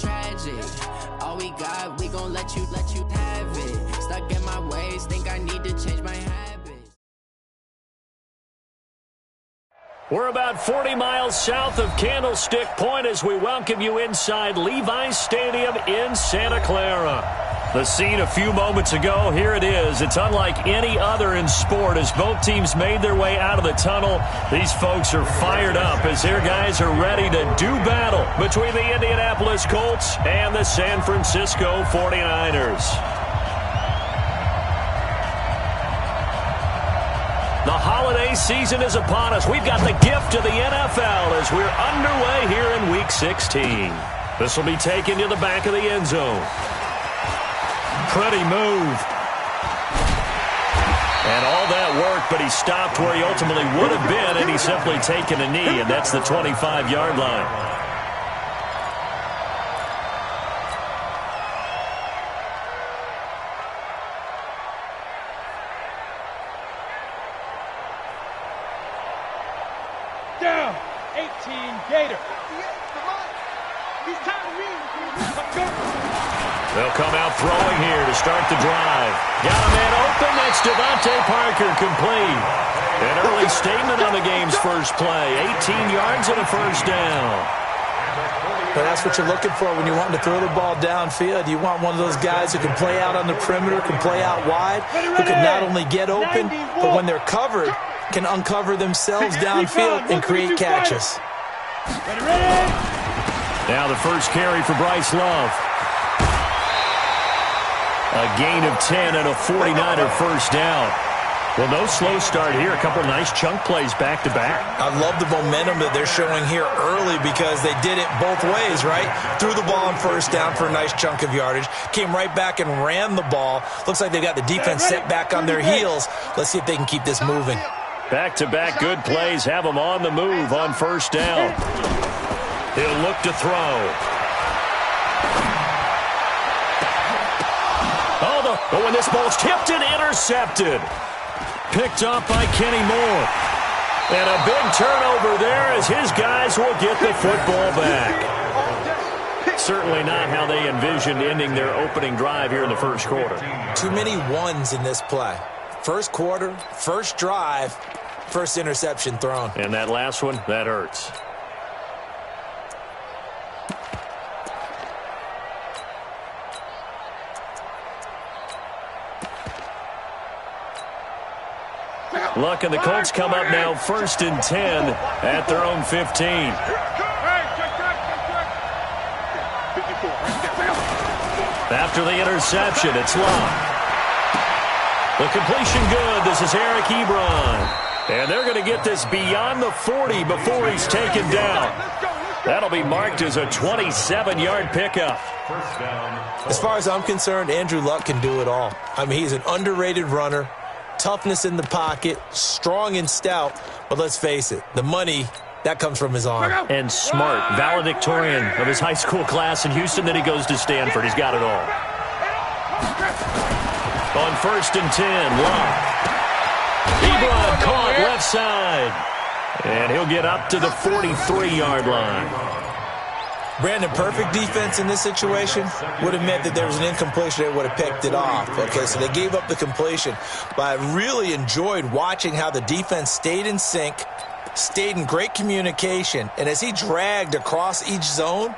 tragic. All we got, we gon' let you have it. Stuck in my ways, think I need to change my habits. We're about 40 miles south of Candlestick Point as we welcome you inside Levi's Stadium in Santa Clara. The scene a few moments ago, here it is. It's unlike any other in sport as both teams made their way out of the tunnel. These folks are fired up as their guys are ready to do battle between the Indianapolis Colts and the San Francisco 49ers. The holiday season is upon us. We've got the gift of the NFL as we're underway here in Week 16. This will be taken to the back of the end zone. Pretty move. And all that work, but he stopped where he ultimately would have been, and he's simply taken a knee, and that's the 25-yard line. Down, 18 Gator. He's tired of me. They'll come out throwing here to start the drive. Got a man open. That's Devontae Parker, complete. An early statement on the game's first play. 18 yards and a first down. But that's what you're looking for when you want to throw the ball downfield. You want one of those guys who can play out on the perimeter, can play out wide, who can not only get open, but when they're covered, can uncover themselves downfield and create catches. Now the first carry for Bryce Love. A gain of 10 and a 49er first down. Well, no slow start here. A couple nice chunk plays back-to-back. I love the momentum that they're showing here early because they did it both ways, right? Threw the ball on first down for a nice chunk of yardage. Came right back and ran the ball. Looks like they've got the defense set back on their heels. Let's see if they can keep this moving. Back-to-back good plays have them on the move on first down. He'll look to throw. But when this ball's tipped and intercepted. Picked up by Kenny Moore. And a big turnover there as his guys will get the football back. Certainly not how they envisioned ending their opening drive here in the first quarter. Too many ones in this play. First quarter, first drive, first interception thrown. And that last one, that hurts. Luck and the Colts come up now 1st and 10 at their own 15. After the interception, it's Luck. The completion good. This is Eric Ebron. And they're going to get this beyond the 40 before he's taken down. That'll be marked as a 27-yard pickup. As far as I'm concerned, Andrew Luck can do it all. I mean, he's an underrated runner. Toughness in the pocket, strong and stout, but let's face it, the money, that comes from his arm. And smart, valedictorian of his high school class in Houston, then he goes to Stanford. He's got it all. On 1st and 10, Luck. Ebron caught left side. And he'll get up to the 43-yard line. Brandon, perfect defense in this situation would have meant that there was an incompletion that would have picked it off. Okay, so they gave up the completion. But I really enjoyed watching how the defense stayed in sync, stayed in great communication, and as he dragged across each zone,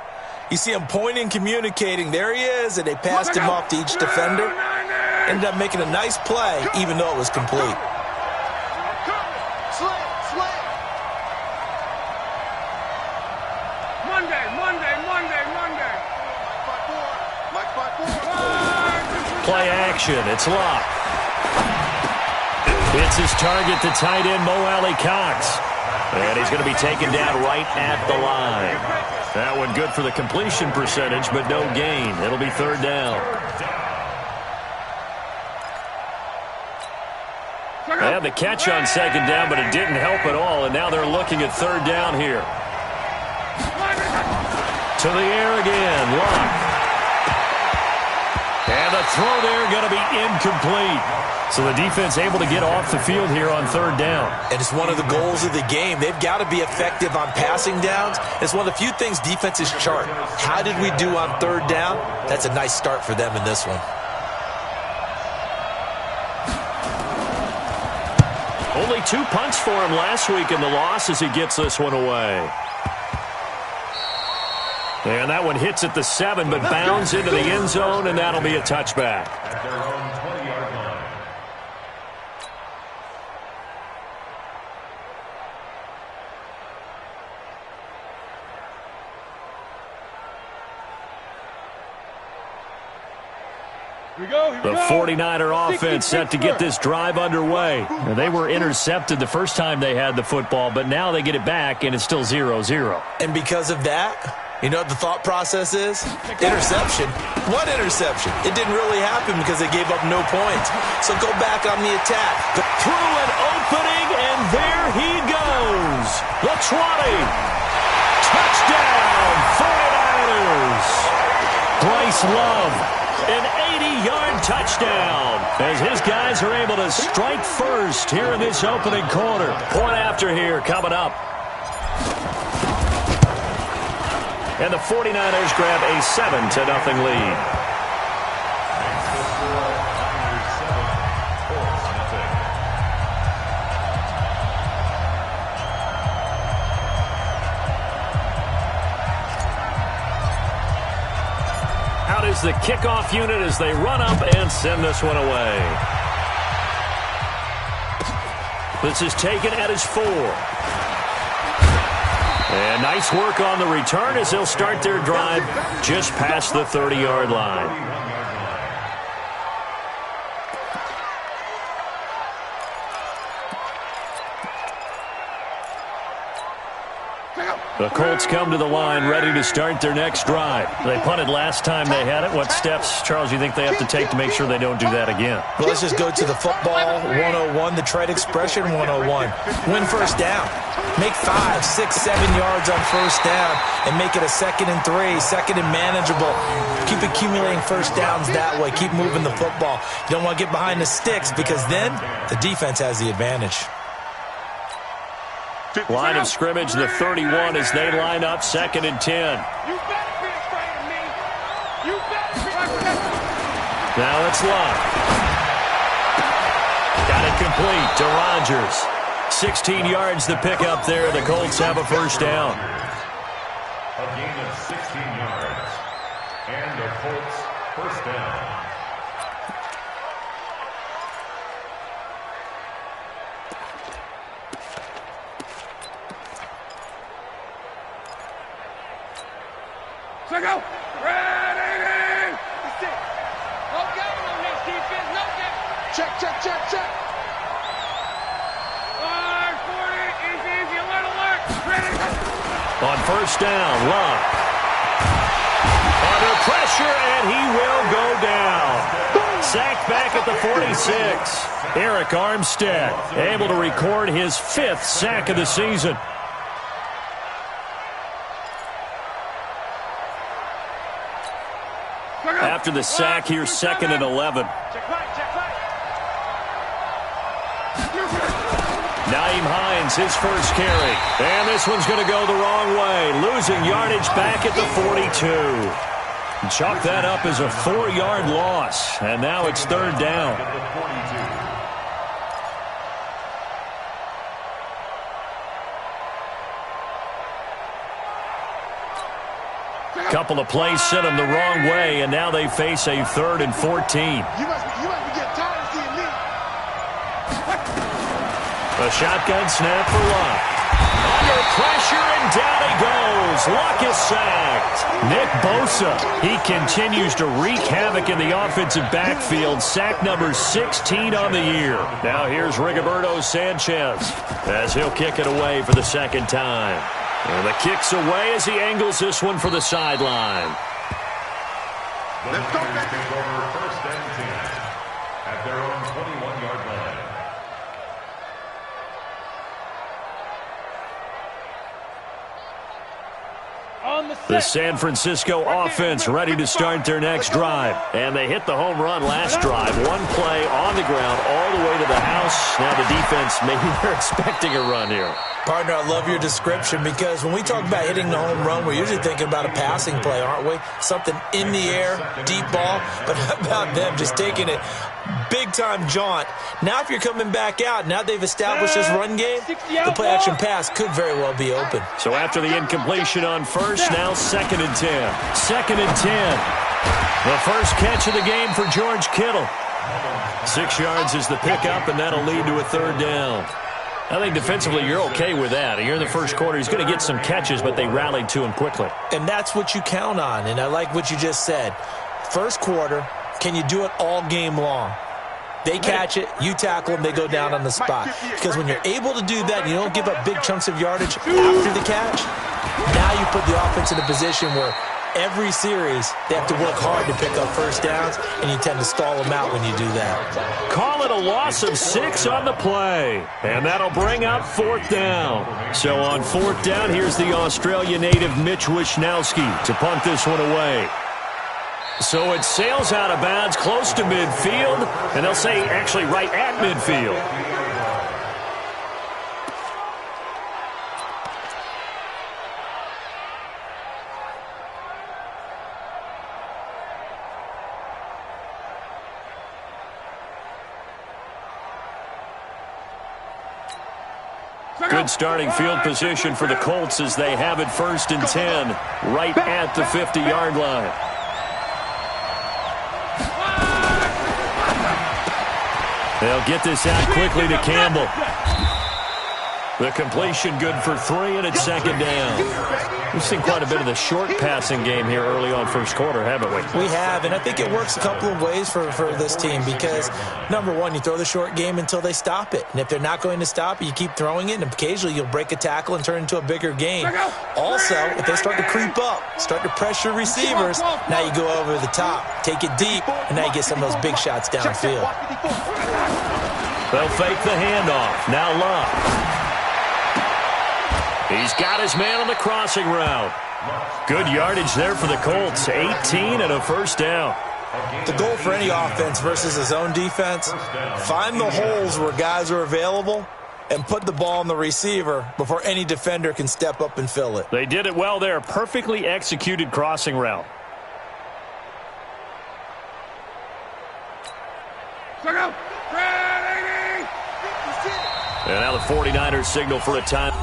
you see him pointing, communicating. There he is, and they passed him off to each defender. Ended up making a nice play, even though it was complete. Play action. It's Luck. It's his target, the tight end, Mo Alley-Cox. And he's going to be taken down right at the line. That one good for the completion percentage, but no gain. It'll be 3rd down. They had the catch on 2nd down, but it didn't help at all. And now they're looking at 3rd down here. To the air again. Luck. And the throw there going to be incomplete. So the defense able to get off the field here on third down. And it's one of the goals of the game. They've got to be effective on passing downs. It's one of the few things defenses chart. How did we do on third down? That's a nice start for them in this one. Only 2 punts for him last week in the loss as he gets this one away. And that one hits at the 7, but bounds into the end zone, and that'll be a touchback. At their own 20-yard line. The 49er offense set to get this drive underway. They were intercepted the first time they had the football, but now they get it back, and it's still 0-0. And because of that, you know what the thought process is? Interception. What interception? It didn't really happen because they gave up no points. So go back on the attack. Through an opening, and there he goes. The 20. Touchdown, 49ers. Bryce Love, an 80-yard touchdown as his guys are able to strike first here in this opening quarter. Point after here coming up. And the 49ers grab a 7-0 lead. Out is the kickoff unit as they run up and send this one away. This is taken at his 4. And nice work on the return as they'll start their drive just past the 30-yard line. The Colts come to the line ready to start their next drive. They punted last time they had it. What steps, Charles, do you think they have to take to make sure they don't do that again? Well, let's just go to the football 101, the trade expression 101. Win first down. Make 5, 6, 7 yards on first down and make it a 2nd and 3, 2nd and manageable. Keep accumulating first downs that way. Keep moving the football. You don't want to get behind the sticks because then the defense has the advantage. Line of scrimmage, the 31 as they line up 2nd and 10. You better be afraid of me. You better be afraid of me. Now it's Love. Got it complete to Rodgers. 16 yards to pick up there. The Colts have a first down. A gain of 16 yards. And the Colts first down. So go. Ready. That's it. No game on this defense. No game. Check, check, check, check. 40. Easy. Alert, alert. Ready. On first down, Love. Under pressure, and he will go down. Sacked back at the 46. Eric Armstead able to record his 5th sack of the season. After the sack, here's 2nd and 11. Check right. Naeem Hines, his first carry. And this one's going to go the wrong way. Losing yardage back at the 42. Chalk that up as a 4-yard loss. And now it's 3rd down. Couple of plays sent them the wrong way, and now they face a 3rd and 14. You must be getting tired of seeing me. A shotgun snap for Luck. Under pressure, and down he goes. Luck is sacked. Nick Bosa, he continues to wreak havoc in the offensive backfield. Sack number 16 on the year. Now here's Rigoberto Sanchez as he'll kick it away for the 2nd time. And the kick's away as he angles this one for the sideline. Let's go back. Take over 1st and 10 at their own 21-yard line. On The San Francisco offense ready to start their next drive. And they hit the home run last drive. One play on the ground all the way to the house. Now the defense, maybe they're expecting a run here. Partner, I love your description because when we talk about hitting the home run, we're usually thinking about a passing play, aren't we? Something in the air, deep ball. But how about them just taking it big-time jaunt? Now if you're coming back out, now they've established this run game, the play-action pass could very well be open. So after the incompletion on first, now 2nd and 10. 2nd and 10. The first catch of the game for George Kittle. 6 yards is the pickup, and that'll lead to a 3rd down. I think defensively you're okay with that. Here in the first quarter, he's going to get some catches, but they rallied to him quickly. And that's what you count on, and I like what you just said. First quarter, can you do it all game long? They catch it, you tackle them, they go down on the spot. Because when you're able to do that and you don't give up big chunks of yardage after the catch, now you put the offense in a position where every series they have to work hard to pick up first downs, and you tend to stall them out when you do that. Call it a loss of 6 on the play, and that'll bring up 4th down. So on 4th down, here's the Australia native Mitch Wishnowski to punt this one away. So it sails out of bounds close to midfield, and they'll say actually right at midfield. Good starting field position for the Colts as they have it 1st and 10, right at the 50-yard line. They'll get this out quickly to Campbell. The completion good for 3, and it's 2nd down. We've seen quite a bit of the short passing game here early on first quarter, haven't we? We have, and I think it works a couple of ways for this team because, number one, you throw the short game until they stop it. And if they're not going to stop it, you keep throwing it, and occasionally you'll break a tackle and turn it into a bigger game. Also, if they start to creep up, start to pressure receivers, now you go over the top, take it deep, and now you get some of those big shots downfield. They'll fake the handoff. Now Love. He's got his man on the crossing route. Good yardage there for the Colts. 18 and a 1st down. The goal for any offense versus a zone defense, find the holes where guys are available and put the ball on the receiver before any defender can step up and fill it. They did it well there. Perfectly executed crossing route. And now the 49ers signal for a time.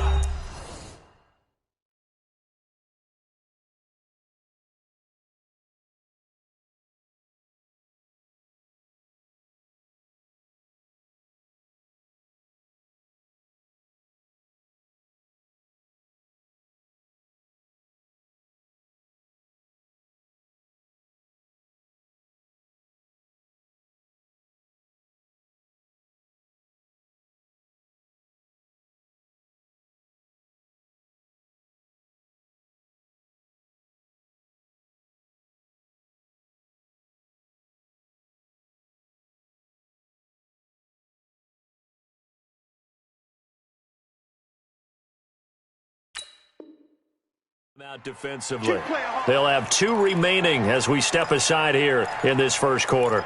Out defensively. They'll have 2 remaining as we step aside here in this first quarter.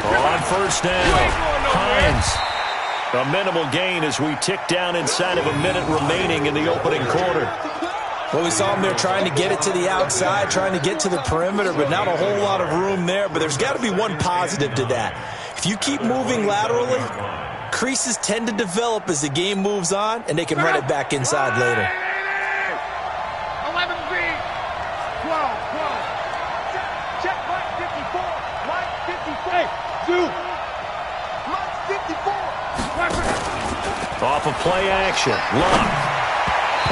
On 1st down. Hines. A minimal gain as we tick down inside of a minute remaining in the opening quarter. Well, we saw him there trying to get it to the outside, trying to get to the perimeter, but not a whole lot of room there. But there's got to be one positive to that. If you keep moving laterally, creases tend to develop as the game moves on, and they can run it back inside later. 11 feet. 12. Check line 54. Line 54. Hey, Zoo. Off of play action. Luck.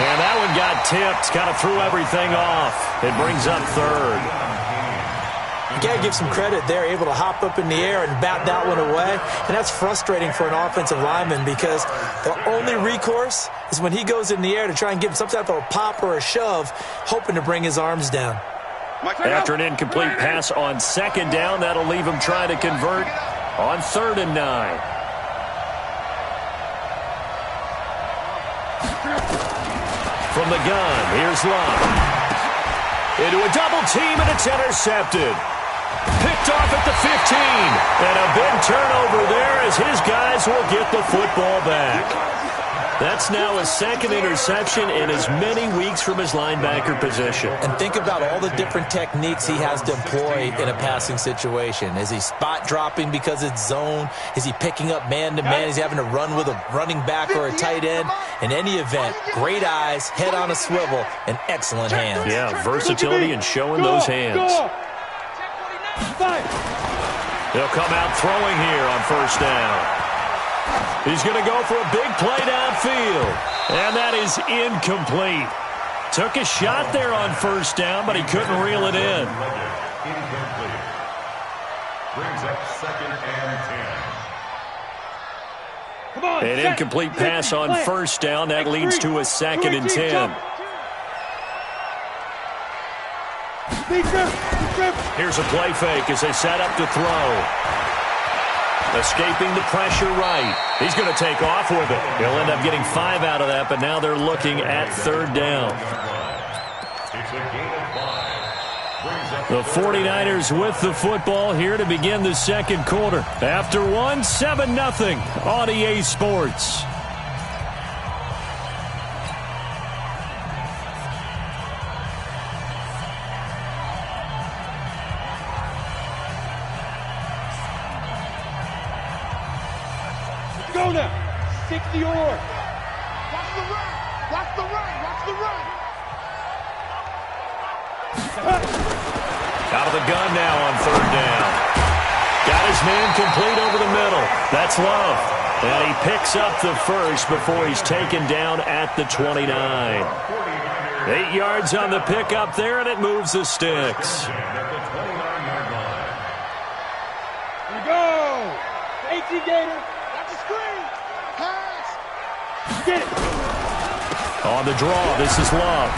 And that one got tipped. Kind of threw everything off. It brings up 3rd. You got to give some credit. They're able to hop up in the air and bat that one away. And that's frustrating for an offensive lineman because the only recourse is when he goes in the air to try and give him some type of a pop or a shove, hoping to bring his arms down. After an incomplete pass on second down, that'll leave him trying to convert on 3rd and 9. From the gun, here's Love. Into a double team, and it's intercepted. Picked off at the 15. And a big turnover there as his guys will get the football back. That's now his 2nd interception in as many weeks from his linebacker position. And think about all the different techniques he has to employ in a passing situation. Is he spot dropping because it's zone? Is he picking up man-to-man? Is he having to run with a running back or a tight end? In any event, great eyes, head on a swivel, and excellent hands. Yeah, versatility and showing those hands. He'll come out throwing here on 1st down. He's going to go for a big play downfield. And that is incomplete. Took a shot there on 1st down, but he couldn't reel it in. Incomplete. Brings up 2nd and 10. An incomplete pass on 1st down. That leads to a 2nd and 10. Here's a play fake as they set up to throw. Escaping the pressure right. He's going to take off with it. He'll end up getting 5 out of that, but now they're looking at 3rd down. The 49ers with the football here to begin the 2nd quarter. After one, 7-0 on EA Sports. Go now. 60 or. Watch the run. Watch the run. Watch the run. Out of the gun now on 3rd down. Got his man complete over the middle. That's Love. And he picks up the first before he's taken down at the 29. 8 yards on the pickup there, and it moves the sticks. Here we go. 18 Gator. Get it. On the draw, this is Love.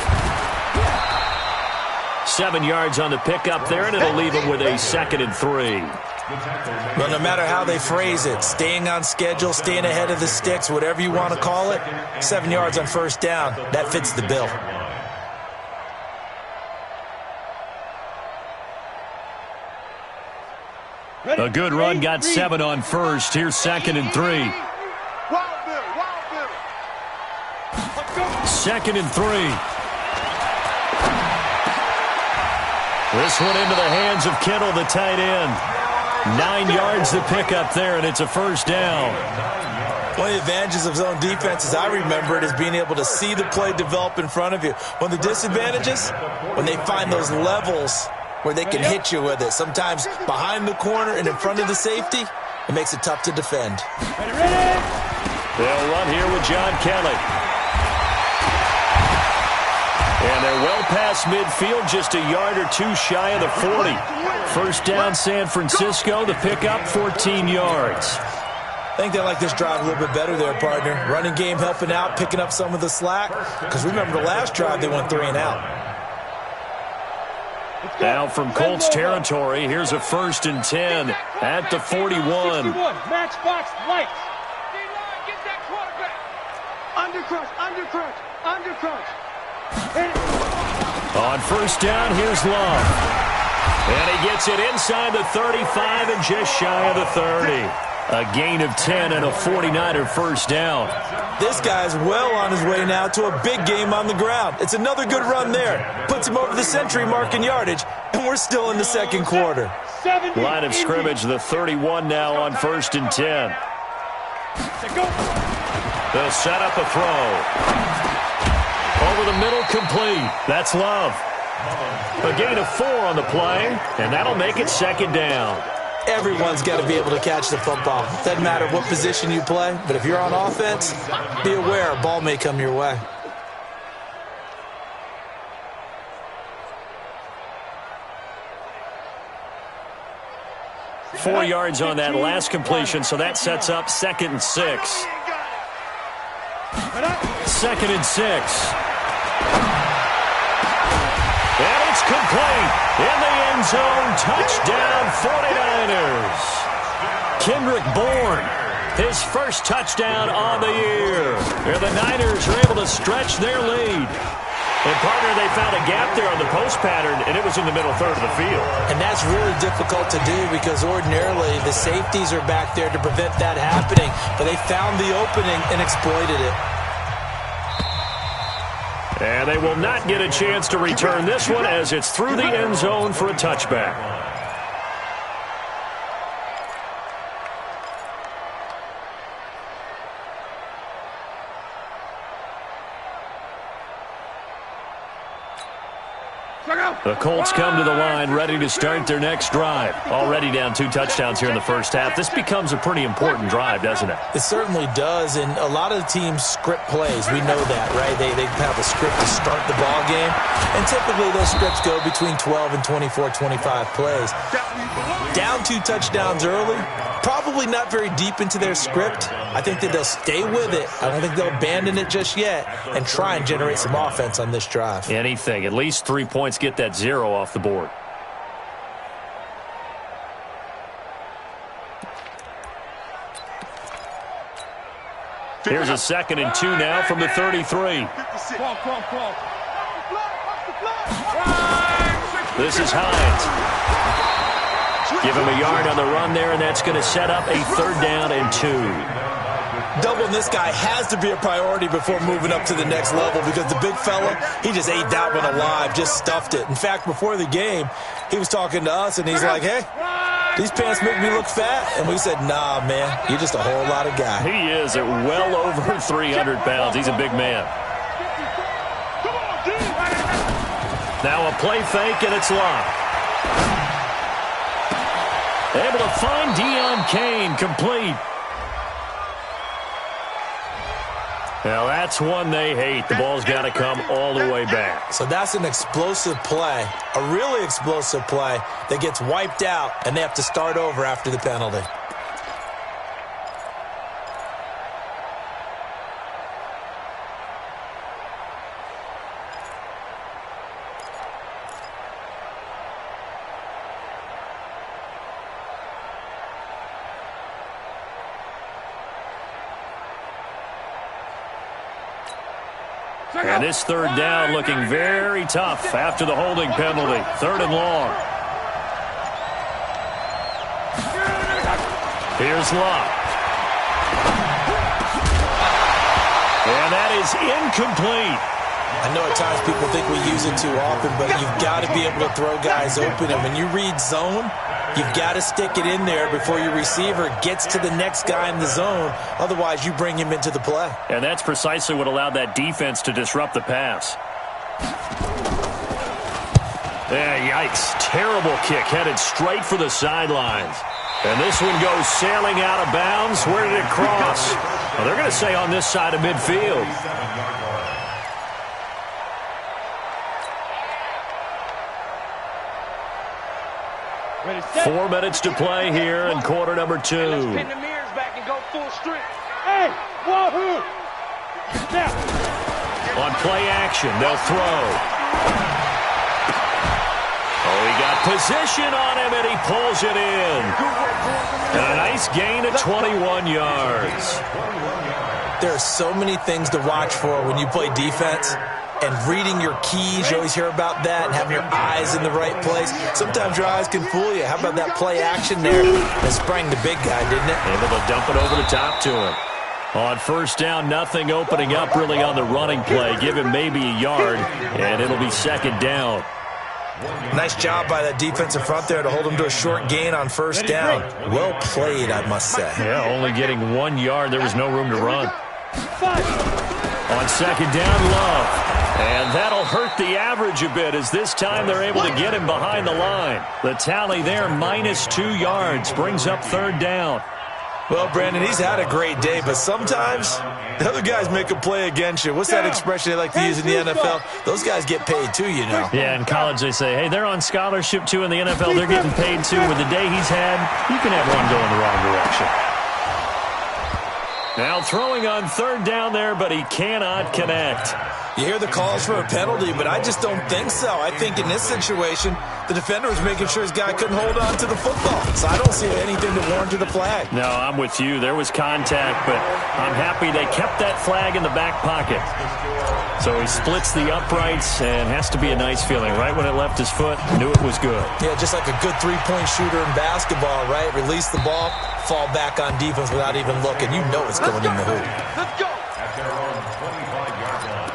7 yards on the pickup there, and it'll leave him with a 2nd and 3. Well, no matter how they phrase it, staying on schedule, staying ahead of the sticks, whatever you want to call it, 7 yards on 1st down, that fits the bill. A good run, got 7 on 1st. Here's 2nd and 3. 2nd and 3. This one into the hands of Kittle, the tight end. 9 yards to pick up there, and it's a 1st down. One of the advantages of zone defense, as I remember it, is being able to see the play develop in front of you. One of the disadvantages, when they find those levels where they can hit you with it. Sometimes behind the corner and in front of the safety, it makes it tough to defend. They'll run here with John Kelly. And they're well past midfield, just a yard or two shy of the 40. 1st down, San Francisco. The pickup, 14 yards. I think they like this drive a little bit better there, partner. Running game helping out, picking up some of the slack. Because remember the last drive, they went 3 and out. Now from Colts territory, here's a 1st and 10 at the 41. Match box lights. Get that quarterback. Undercrunch, undercrunch, undercrunch. On 1st down, here's Love. And he gets it inside the 35 and just shy of the 30. A gain of 10 and a 49er 1st down. This guy's well on his way now to a big game on the ground. It's another good run there. Puts him over the century mark in yardage, and we're still in the 2nd quarter. Line of scrimmage, the 31 now on 1st and 10. They'll set up a throw. Over the middle, complete. That's Love. A gain of 4 on the play, and that'll make it 2nd down. Everyone's got to be able to catch the football. Doesn't matter what position you play, but if you're on offense, be aware a ball may come your way. 4 yards on that last completion, so that sets up 2nd and 6. 2nd and 6. And it's complete. In the end zone, touchdown 49ers. Kendrick Bourne, his first touchdown on the year. And the Niners are able to stretch their lead. And, partner, they found a gap there on the post pattern, and it was in the middle third of the field. And that's really difficult to do because ordinarily the safeties are back there to prevent that happening. But they found the opening and exploited it. And they will not get a chance to return this one as it's through the end zone for a touchback. The Colts come to the line ready to start their next drive. Already down 2 touchdowns here in the first half. This becomes a pretty important drive, doesn't it? It certainly does, and a lot of the teams script plays. We know that, right? They have a script to start the ball game, and typically those scripts go between 12 and 24, 25 plays. Down 2 touchdowns early, probably not very deep into their script. I think that they'll stay with it. I don't think they'll abandon it just yet and try and generate some offense on this drive. Anything. At least 3 points, get that 0 off the board. Here's a 2nd and 2 now from the 33. This is Hines. Give him a yard on the run there, and that's going to set up a 3rd down and 2. Doubling this guy has to be a priority before moving up to the next level because the big fella, he just ate that one alive, just stuffed it. In fact, before the game, he was talking to us, and he's like, hey, these pants make me look fat. And we said, nah, man, you're just a whole lot of guy. He is at well over 300 pounds. He's a big man. Now a play fake, and it's locked. Able to find Deion Kane, complete. Now, that's one they hate. The ball's got to come all the way back. So that's an explosive play, a really explosive play that gets wiped out, and they have to start over after the penalty. And this 3rd down looking very tough after the holding penalty. 3rd and long. Here's Locke. And that is incomplete. I know at times people think we use it too often, but you've got to be able to throw guys open. And when you read zone, you've got to stick it in there before your receiver gets to the next guy in the zone. Otherwise, you bring him into the play. And that's precisely what allowed that defense to disrupt the pass. Yikes. Terrible kick headed straight for the sidelines. And this one goes sailing out of bounds. Where did it cross? Well, they're going to say on this side of midfield. 4 minutes to play here in quarter number 2. Let's pin the mirrors back and go full strength. Hey, wahoo! Now. On play action, they'll throw. Oh, he got position on him, and he pulls it in. And a nice gain of 21 yards. There are so many things to watch for when you play defense. And reading your keys, you always hear about that, and having your eyes in the right place. Sometimes your eyes can fool you. How about that play action there? That sprang the big guy, didn't it? Able to dump it over the top to him. On 1st down, nothing opening up really on the running play. Give him maybe a yard, and it'll be 2nd down. Nice job by that defensive front there to hold him to a short gain on 1st down. Well played, I must say. Yeah, only getting 1 yard. There was no room to run. On 2nd down, Love. And that'll hurt the average a bit as this time they're able to get him behind the line. The tally there, -2 yards, brings up 3rd down. Well, Brandon, he's had a great day, but sometimes the other guys make a play against you. What's that expression they like to use in the NFL? Those guys get paid too, you know. Yeah, in college they say, hey, they're on scholarship too. In the NFL, they're getting paid too. With the day he's had, you can have one go in the wrong direction. Now throwing on third down there, but he cannot connect. You hear the calls for a penalty, but I just don't think so. I think in this situation, the defender was making sure his guy couldn't hold on to the football. So I don't see anything to warrant the flag. No, I'm with you. There was contact, but I'm happy they kept that flag in the back pocket. So he splits the uprights, and has to be a nice feeling. Right when it left his foot, knew it was good. Yeah, just like a good three-point shooter in basketball, right? Release the ball, fall back on defense without even looking. You know it's going in the hoop. Let's go. At their own 25-yard line.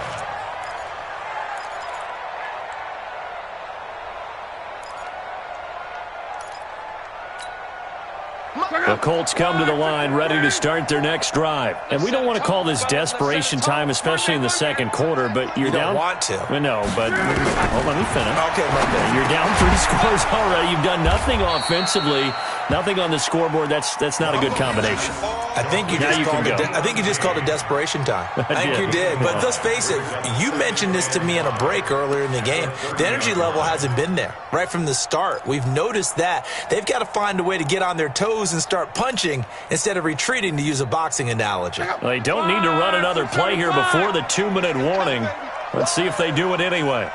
The Colts come to the line ready to start their next drive. And we don't want to call this desperation time, especially in the second quarter, but you're down. You don't want to. No, but let me finish. Okay, Monday. You're down 3 scores already. You've done nothing offensively, nothing on the scoreboard. That's not a good combination. I think you just called it desperation time. I think you did. But let's face it, you mentioned this to me in a break earlier in the game. The energy level hasn't been there right from the start. We've noticed that. They've got to find a way to get on their toes and start punching instead of retreating, to use a boxing analogy. Well, they don't need to run another play here before the 2-minute warning. Let's see if they do it anyway.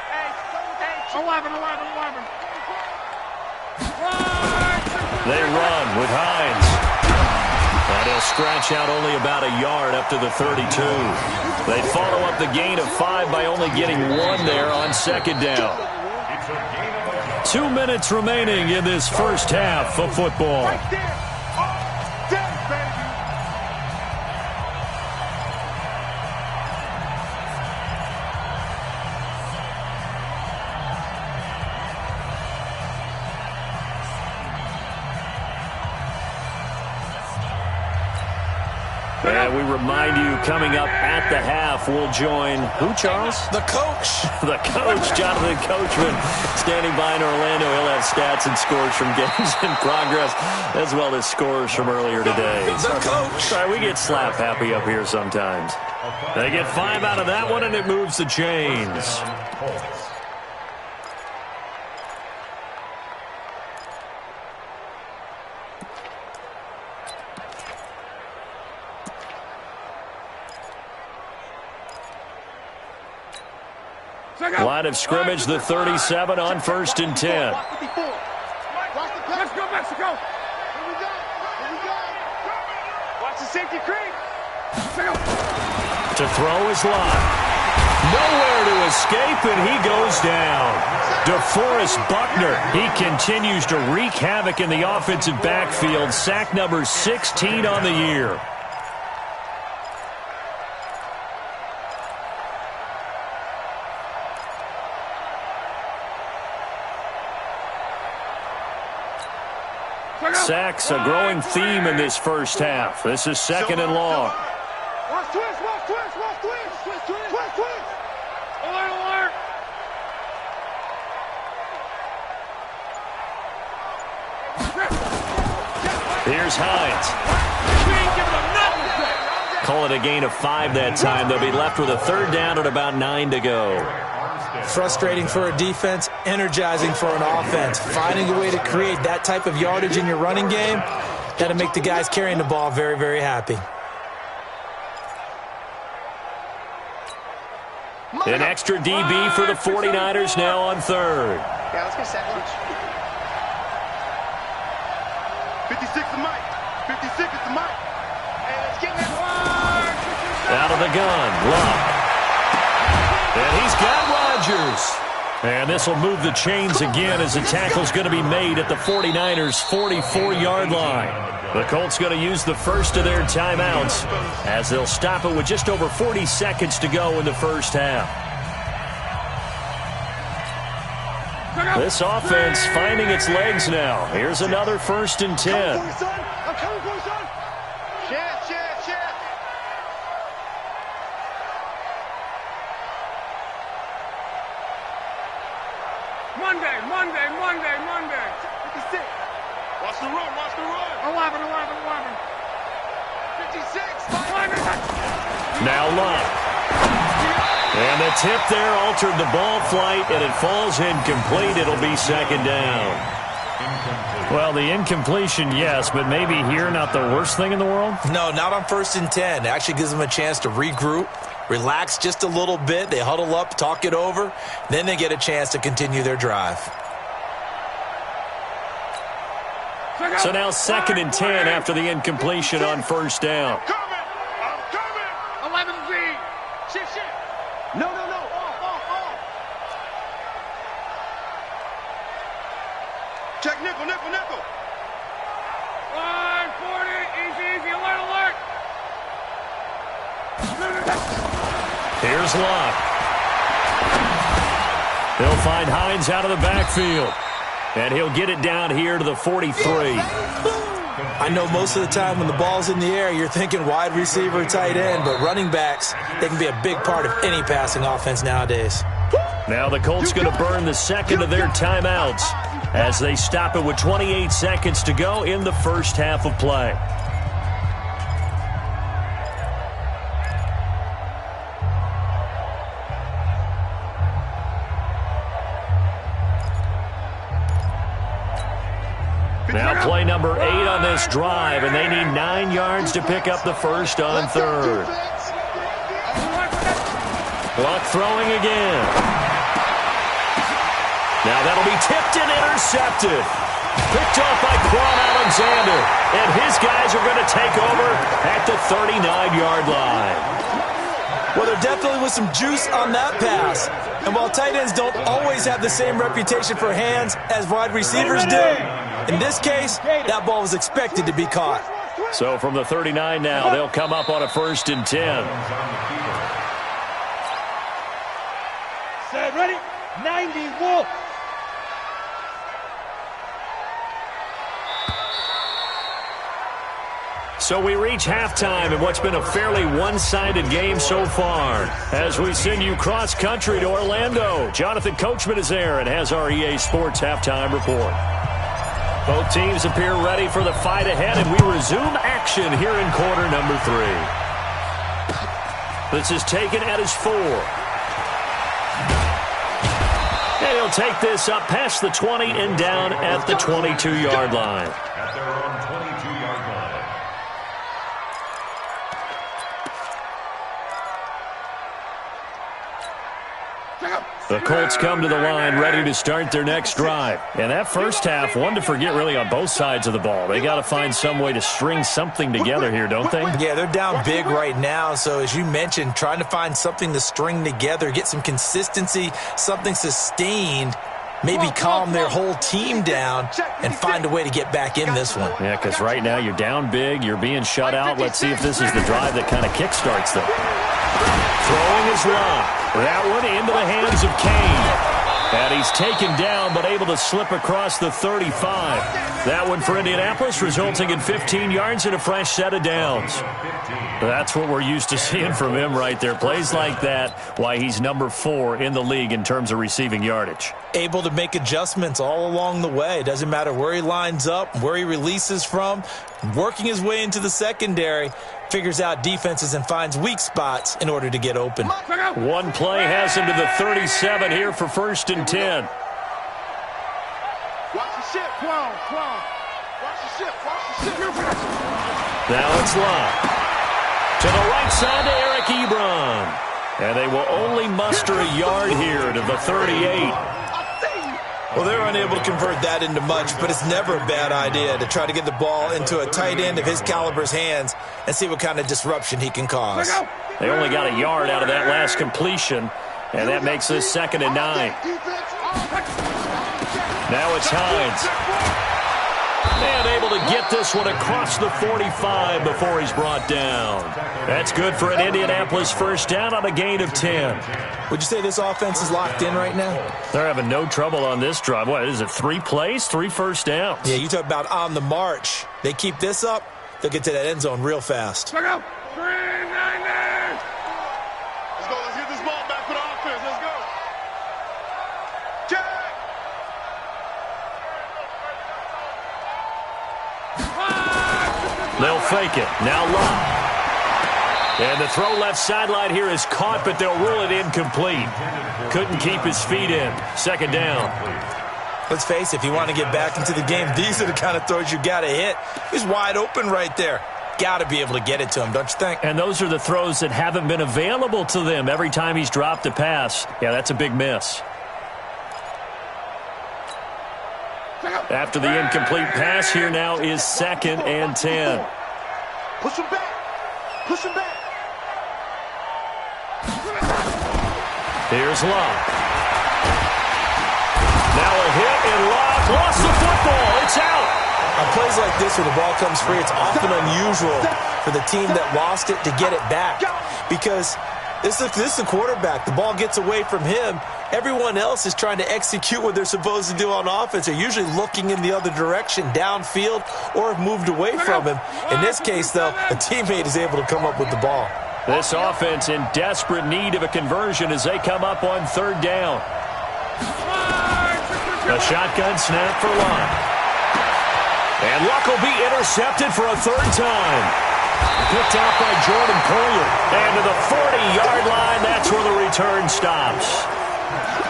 11. They run with Hines. And he'll scratch out only about a yard up to the 32. They follow up the gain of 5 by only getting 1 there on second down. 2 minutes remaining in this first half of football. And we remind you, coming up at the half, we'll join who, Charles? The coach. The coach, Jonathan Coachman, standing by in Orlando. He'll have stats and scores from games in progress, as well as scores from earlier today. The coach. Sorry, we get slap happy up here sometimes. They get 5 out of that one, and it moves the chains. Line of scrimmage, the 37 on 1st and 10. Let's go, Mexico. Here we go. Watch the safety creep. To throw his line. Nowhere to escape, and he goes down. DeForest Buckner, he continues to wreak havoc in the offensive backfield. Sack number 16 on the year. Sacks, a growing theme in this first half. This is 2nd and long. Watch twist. Alert. Here's Hines. Call it a gain of 5 that time. They'll be left with a 3rd down and about 9 to go. Frustrating for a defense, energizing for an offense. Finding a way to create that type of yardage in your running game, got to make the guys carrying the ball very, very happy. An extra DB for the 49ers now on 3rd. Yeah, let's get second. 56 is Mike. 56 is the Mike. Hey, let's get that one. Out of the gun, Luck. And he's got Rodgers. And this will move the chains again as the tackle's going to be made at the 49ers' 44-yard line. The Colts going to use the first of their timeouts as they'll stop it with just over 40 seconds to go in the first half. This offense finding its legs now. Here's another 1st and 10. I'm coming for you, son. Shit. Monday. 56. Watch the run. 11. Now Love. And the tip there altered the ball flight, and it falls incomplete. It'll be second down. Well, the incompletion, yes, but maybe here not the worst thing in the world? No, not on 1st and 10. It actually gives them a chance to regroup, relax just a little bit. They huddle up, talk it over. Then they get a chance to continue their drive. So now 2nd and 10 after the incompletion on 1st down. I'm coming. 11-Z. Shift. No. Off. Check nickel. 140. Easy. Alert. Here's Love. They'll find Hines out of the backfield. And he'll get it down here to the 43. I know most of the time when the ball's in the air, you're thinking wide receiver, tight end, but running backs, they can be a big part of any passing offense nowadays. Now the Colts going to burn the second of their timeouts as they stop it with 28 seconds to go in the first half of play. Now play number 8 on this drive, and they need 9 yards to pick up the first on 3rd. Luck throwing again. Now that'll be tipped and intercepted. Picked off by Quan Alexander, and his guys are going to take over at the 39-yard line. Well, there definitely was some juice on that pass. And while tight ends don't always have the same reputation for hands as wide receivers do, in this case, that ball was expected to be caught. So from the 39 now, they'll come up on a 1st and 10. Set, ready? 90, Wolf. So we reach halftime in what's been a fairly one-sided game so far. As we send you cross-country to Orlando, Jonathan Coachman is there and has our EA Sports halftime report. Both teams appear ready for the fight ahead, and we resume action here in quarter number 3. This is taken at his 4. And he'll take this up past the 20 and down at the 22-yard line. At their own 22-yard line. The Colts come to the line ready to start their next drive. And that first half, one to forget really on both sides of the ball. They got to find some way to string something together here, don't they? Yeah, they're down big right now. So as you mentioned, trying to find something to string together, get some consistency, something sustained, maybe calm their whole team down and find a way to get back in this one. Yeah, because right now you're down big, you're being shut out. Let's see if this is the drive that kind of kickstarts them. Throwing is Love. That one into the hands of Kane. And he's taken down but able to slip across the 35. That one for Indianapolis resulting in 15 yards and a fresh set of downs. That's what we're used to seeing from him right there. Plays like that, why he's number 4 in the league in terms of receiving yardage. Able to make adjustments all along the way. Doesn't matter where he lines up, where he releases from. Working his way into the secondary, figures out defenses and finds weak spots in order to get open. One play has him to the 37 here for 1st and 10. Watch the ship, Quan. Watch the ship. Now it's Love. To the right side to Eric Ebron. And they will only muster a yard here to the 38. Well, they're unable to convert that into much, but it's never a bad idea to try to get the ball into a tight end of his caliber's hands and see what kind of disruption he can cause. They only got a yard out of that last completion, and that makes this 2nd and 9. Now it's Hines. And able to get this one across the 45 before he's brought down. That's good for an Indianapolis first down on a gain of 10. Would you say this offense is locked in right now? They're having no trouble on this drive. What is it, 3 plays, 3 first downs? Yeah, you talk about on the march. They keep this up, they'll get to that end zone real fast. Check out. 390. Let's go. Let's get this ball back for the offense. Let's go. Check. They'll fake it. Now Love. And the throw left sideline here is caught, but they'll rule it incomplete. Couldn't keep his feet in. Second down. Let's face it, if you want to get back into the game, these are the kind of throws you got to hit. He's wide open right there. Got to be able to get it to him, don't you think? And those are the throws that haven't been available to them every time he's dropped a pass. Yeah, that's a big miss. After the incomplete pass, here now is 2nd and 10. Push him back. Push him back. Here's Locke. Now a hit, and Locke lost the football. It's out. On plays like this where the ball comes free, it's often unusual for the team that lost it to get it back. Because this is the quarterback. The ball gets away from him. Everyone else is trying to execute what they're supposed to do on offense. They're usually looking in the other direction, downfield, or have moved away from him. In this case, though, a teammate is able to come up with the ball. This offense in desperate need of a conversion as they come up on 3rd down. A shotgun snap for Locke. And Luck will be intercepted for a 3rd time. Picked out by Jordan Poyer. And to the 40-yard line, that's where the return stops.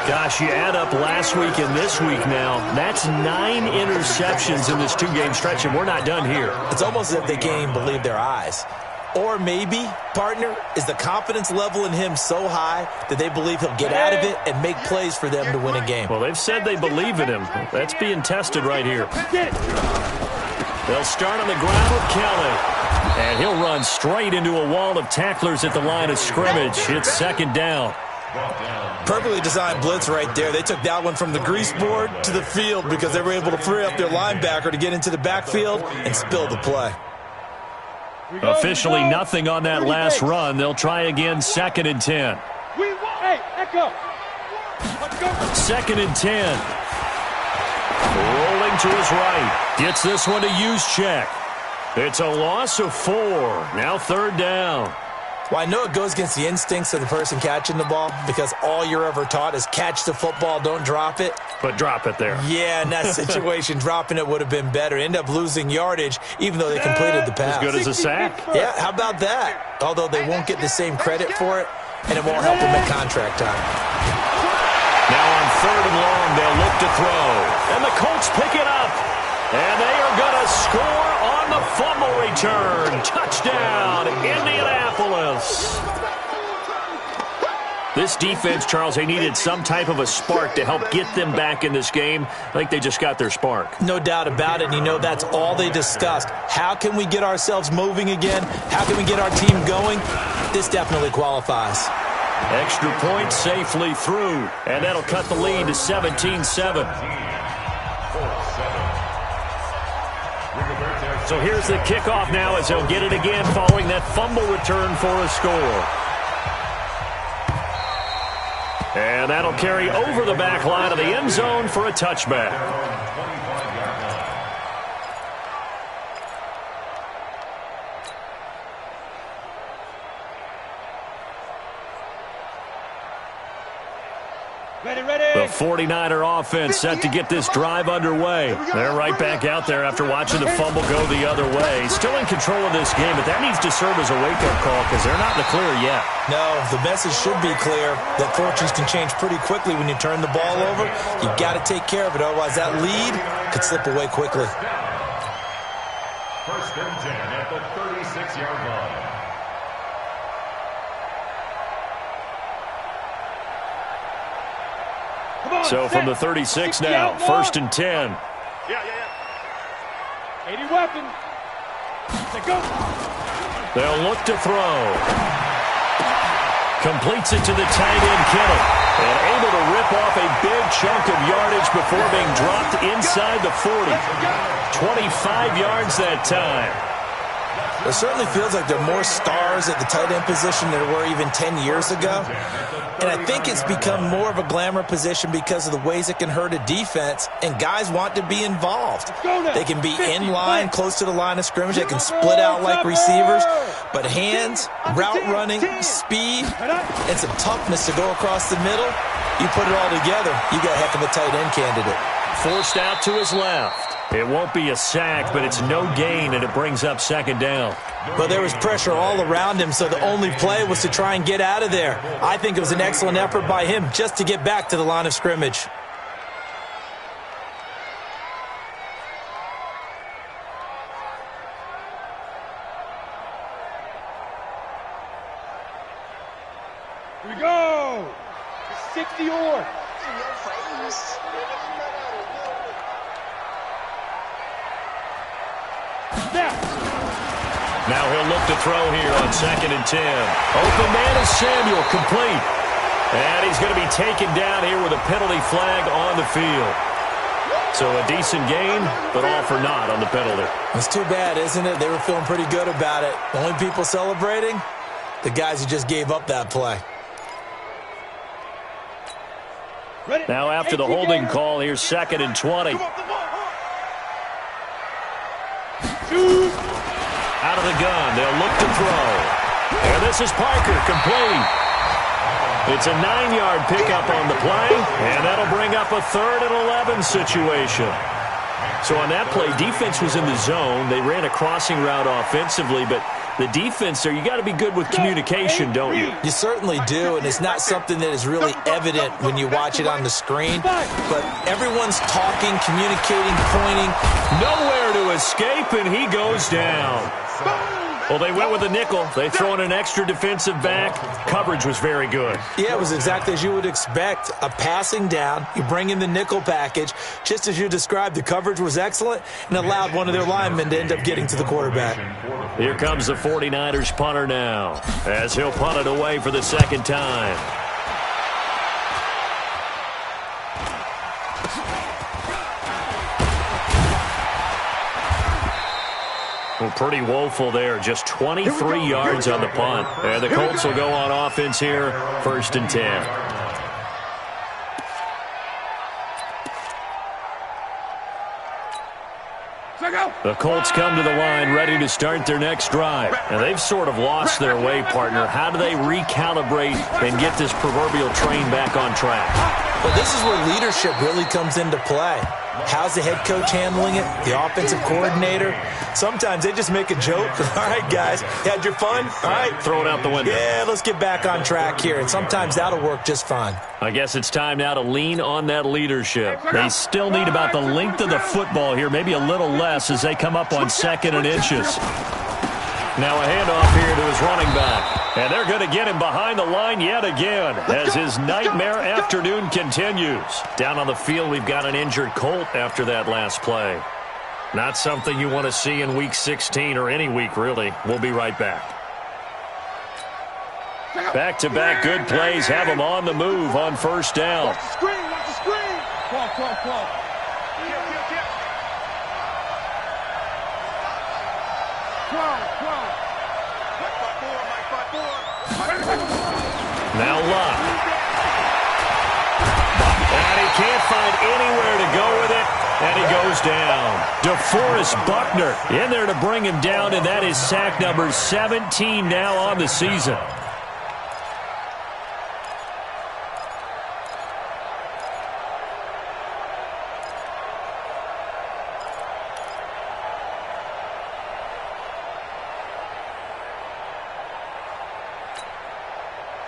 Gosh, you add up last week and this week now, that's 9 interceptions in this 2-game stretch, and we're not done here. It's almost as if they can't even believe their eyes. Or maybe, partner, is the confidence level in him so high that they believe he'll get out of it and make plays for them to win a game. Well, they've said they believe in him. That's being tested right here. They'll start on the ground with Kelly. And he'll run straight into a wall of tacklers at the line of scrimmage. It's 2nd down. Perfectly designed blitz right there. They took that one from the grease board to the field because they were able to free up their linebacker to get into the backfield and spill the play. Officially nothing on that last run. They'll try again, 2nd and 10. Hey, echo. 2nd and 10. Rolling to his right. Gets this one to Juszczyk. It's a loss of 4. Now 3rd down. Well, I know it goes against the instincts of the person catching the ball because all you're ever taught is catch the football, don't drop it. But drop it there. Yeah, in that situation, dropping it would have been better. End up losing yardage, even though they completed the pass. As good as a sack. Yeah, how about that? Although they won't get the same credit for it, and it won't help them at contract time. Now on 3rd and long, they'll look to throw. And the Colts pick it up. And they are going to score on the fumble return. Touchdown, Indianapolis. This defense, Charles, they needed some type of a spark to help get them back in this game. I think they just got their spark. No doubt about it. And you know that's all they discussed. How can we get ourselves moving again? How can we get our team going? This definitely qualifies. Extra point safely through. And that'll cut the lead to 17-7. So here's the kickoff now as they'll get it again following that fumble return for a score. And that'll carry over the back line of the end zone for a touchback. The 49er offense set to get this drive underway. They're right back out there after watching the fumble go the other way. Still in control of this game, but that needs to serve as a wake-up call because they're not in the clear yet. No, the message should be clear that fortunes can change pretty quickly when you turn the ball over. You've got to take care of it, otherwise that lead could slip away quickly. 1st and 10 at the 36-yard line. So from the 36 now, 1st and 10. Yeah. 80 weapon. Go. They'll look to throw. Completes it to the tight end, Kittle. And able to rip off a big chunk of yardage before being dropped inside the 40. 25 yards that time. It certainly feels like there are more stars at the tight end position than there were even 10 years ago. And I think it's become more of a glamour position because of the ways it can hurt a defense, and guys want to be involved. They can be in line, close to the line of scrimmage. They can split out like receivers. But hands, route running, speed, and some toughness to go across the middle, you put it all together, you got a heck of a tight end candidate. Forced out to his left. It won't be a sack, but it's no gain, and it brings up second down. But there was pressure all around him, so the only play was to try and get out of there. I think it was an excellent effort by him just to get back to the line of scrimmage. Here we go. 60 or. Now he'll look to throw here on 2nd and 10. Open man is Samuel, complete. And he's going to be taken down here with a penalty flag on the field. So a decent gain, but all for naught on the penalty. It's too bad, isn't it? They were feeling pretty good about it. The only people celebrating, the guys who just gave up that play. Now after the holding call, here's 2nd and 20. Out of the gun, they'll look to throw. And this is Parker, complete. It's a 9-yard pickup on the play, and that'll bring up a 3rd and 11 situation. So on that play, defense was in the zone. They ran a crossing route offensively, but the defense there, you got to be good with communication, don't you? You certainly do, and it's not something that is really evident when you watch it on the screen. But everyone's talking, communicating, pointing. Nowhere to escape, and he goes down. Well, they went with a nickel. They throw in an extra defensive back. Coverage was very good. Yeah, it was exactly as you would expect. A passing down. You bring in the nickel package. Just as you described, the coverage was excellent and allowed one of their linemen to end up getting to the quarterback. Here comes the 49ers punter now, as he'll punt it away for the second time. Well, pretty woeful there. Just 23 yards on the punt. And the Colts will go on offense here, 1st and 10. The Colts come to the line ready to start their next drive. And they've sort of lost their way, partner. How do they recalibrate and get this proverbial train back on track? Well, this is where leadership really comes into play. How's the head coach handling it? The offensive coordinator? Sometimes they just make a joke. All right, guys, had your fun? All right. Throw it out the window. Yeah, let's get back on track here. And sometimes that'll work just fine. I guess it's time now to lean on that leadership. They still need about the length of the football here, maybe a little less as they come up on 2nd and inches. Now a handoff here to his running back. And they're going to get him behind the line yet again as his nightmare afternoon continues. Down on the field, we've got an injured Colt after that last play. Not something you want to see in Week 16 or any week, really. We'll be right back. Back-to-back good plays have them on the move on 1st down. Watch the screen, watch the screen. Call. Now Luck. And he can't find anywhere to go with it, and he goes down. DeForest Buckner in there to bring him down, and that is sack number 17 now on the season.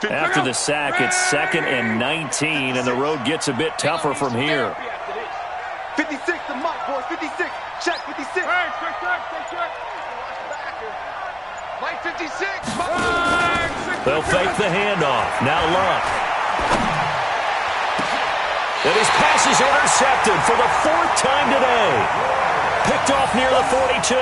After the sack, it's 2nd and 19, and the road gets a bit tougher from here. 56 to Mike, boys. 56. Check 56. Check. Mike 56. They'll fake the handoff. Now Luck. And his pass is intercepted for the 4th time today. Picked off near the 42.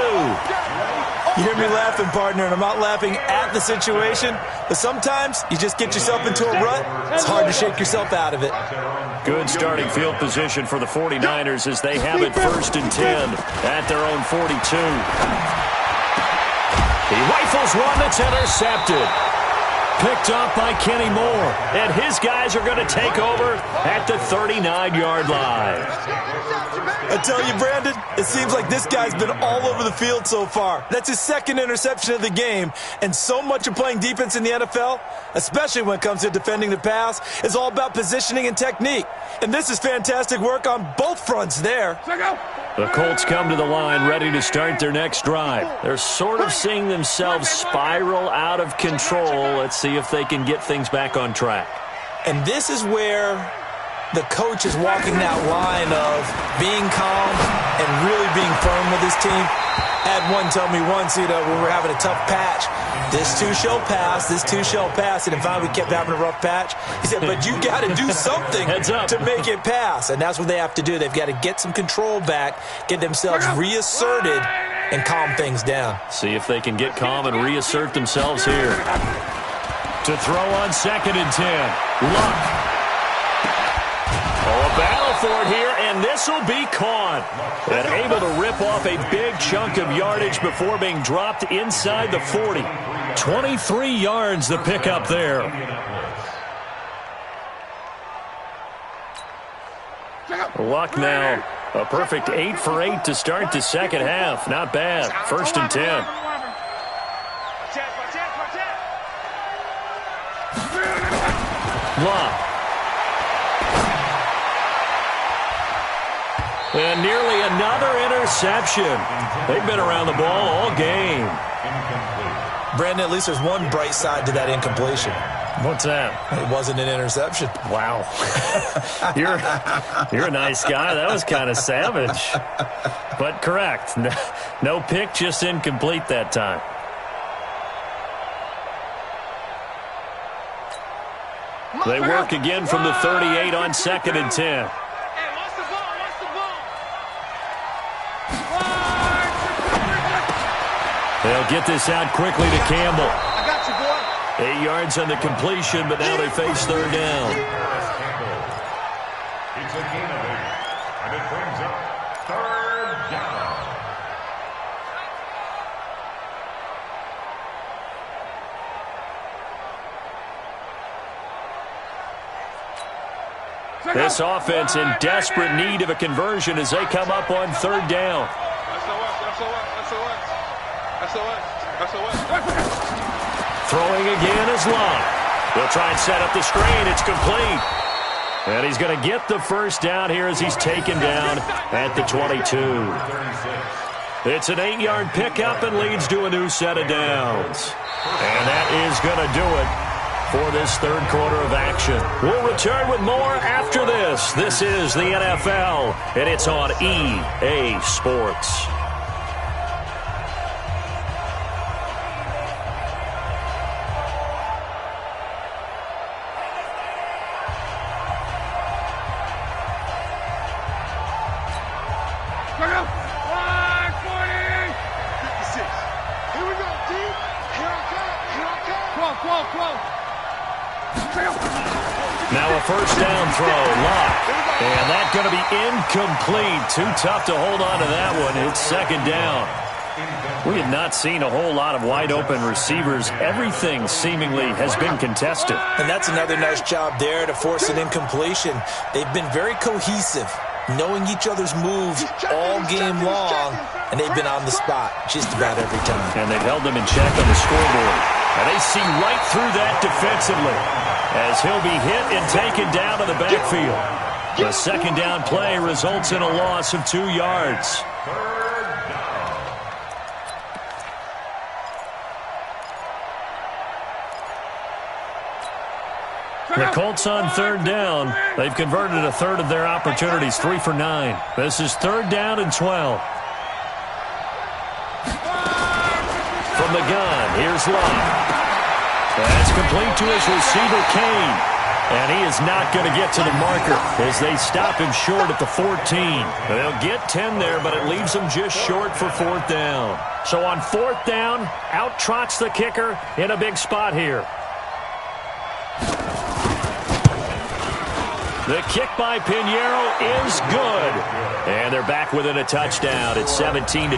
You hear me laughing, partner, and I'm not laughing at the situation, but sometimes you just get yourself into a rut. It's hard to shake yourself out of it. Good starting field position for the 49ers as they have it 1st and 10 at their own 42. He rifles one that's intercepted. Picked off by Kenny Moore. And his guys are going to take over at the 39-yard line. I tell you, Brandon, it seems like this guy's been all over the field so far. That's his second interception of the game. And so much of playing defense in the NFL, especially when it comes to defending the pass, is all about positioning and technique. And this is fantastic work on both fronts there. The Colts come to the line ready to start their next drive. They're sort of seeing themselves spiral out of control. Let's see if they can get things back on track. And this is where the coach is walking that line of being calm and really being firm with his team. I had one tell me once, when we were having a tough patch, this too shall pass, this too shall pass. And finally we kept having a rough patch. He said, but you got to do something to make it pass. And that's what they have to do. They've got to get some control back, get themselves reasserted, and calm things down. See if they can get calm and reassert themselves here. To throw on 2nd and 10. Luck. Oh, a battle for it here, and this will be caught. And able to rip off a big chunk of yardage before being dropped inside the 40. 23 yards the pickup there. Luck now. A perfect 8 for 8 to start the second half. Not bad. 1st and 10. Luck. And nearly another interception. They've been around the ball all game. Brandon, at least there's one bright side to that incompletion. What's that? It wasn't an interception. Wow. You're a nice guy. That was kind of savage. But correct. No pick, just incomplete that time. They work again from the 38 on 2nd and 10. They'll get this out quickly to Campbell. I got you, boy. 8 yards on the completion, but now they face 3rd down. It's a gain of 8, and it brings up 3rd down. This offense in desperate need of a conversion as they come up on 3rd down. Throwing again is Long. They'll try and set up the screen. It's complete. And he's going to get the 1st down here as he's taken down at the 22. It's an 8-yard pickup and leads to a new set of downs. And that is going to do it for this 3rd quarter of action. We'll return with more after this. This is the NFL, and it's on EA Sports. Now a 1st down throw, Lock. And that's going to be incomplete. Too tough to hold on to that one. It's 2nd down. We have not seen a whole lot of wide-open receivers. Everything seemingly has been contested. And that's another nice job there to force an incompletion. They've been very cohesive, knowing each other's moves all game long, and they've been on the spot just about every time. And they've held them in check on the scoreboard. And they see right through that defensively as he'll be hit and taken down to the backfield. The 2nd down play results in a loss of 2 yards. The Colts on 3rd down. They've converted a third of their opportunities, 3 for 9. This is 3rd down and 12. From the gun, here's Love. That's complete to his receiver, Kane. And he is not going to get to the marker as they stop him short at the 14. They'll get 10 there, but it leaves them just short for 4th down. So on 4th down, out trots the kicker in a big spot here. The kick by Pinheiro is good. And they're back within a touchdown. It's 17-10.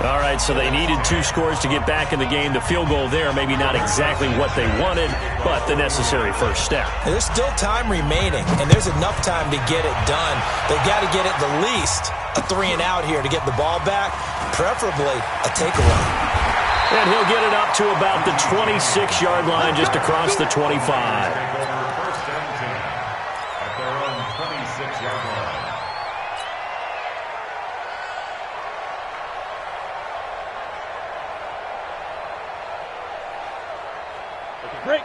All right, so they needed 2 scores to get back in the game. The field goal there, maybe not exactly what they wanted, but the necessary first step. There's still time remaining, and there's enough time to get it done. They've got to get at the least a 3-and-out here to get the ball back, preferably a takeaway. And he'll get it up to about the 26-yard line, just across the 25. First and 10 at their own 26-yard line.